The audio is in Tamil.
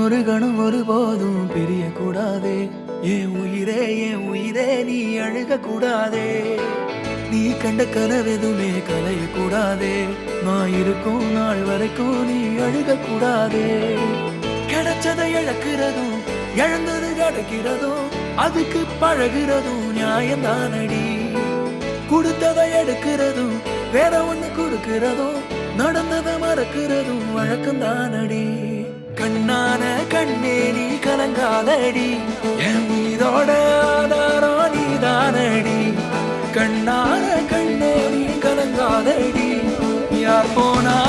ஒரு கணம் ஒருபோதும் பிரிய கூடாதே. என் உயிரே நீ அழுக கூடாதே. நீ கண்ட கனவெதுமே கலைய கூடாதே. நான் இருக்கும் நாள் வரைக்கும் நீ அழுக கூடாதே. கிடைச்சதை இழக்கிறதும் இழந்தது கிடைக்கிறதும் அதுக்கு பழகிறதும் நியாயம்தானடி. கொடுத்ததை எடுக்கிறதும் வேற ஒண்ணு கொடுக்கிறதும் நடந்ததை மறக்கிறதும் வழக்கம்தானடி. கண்ணான கண்ணே நீ கலங்காதடி. என் உயிரோட ஆதாரம் நீதானடி. கண்ணான கண்ணே நீ கலங்காதடி. யார் போனா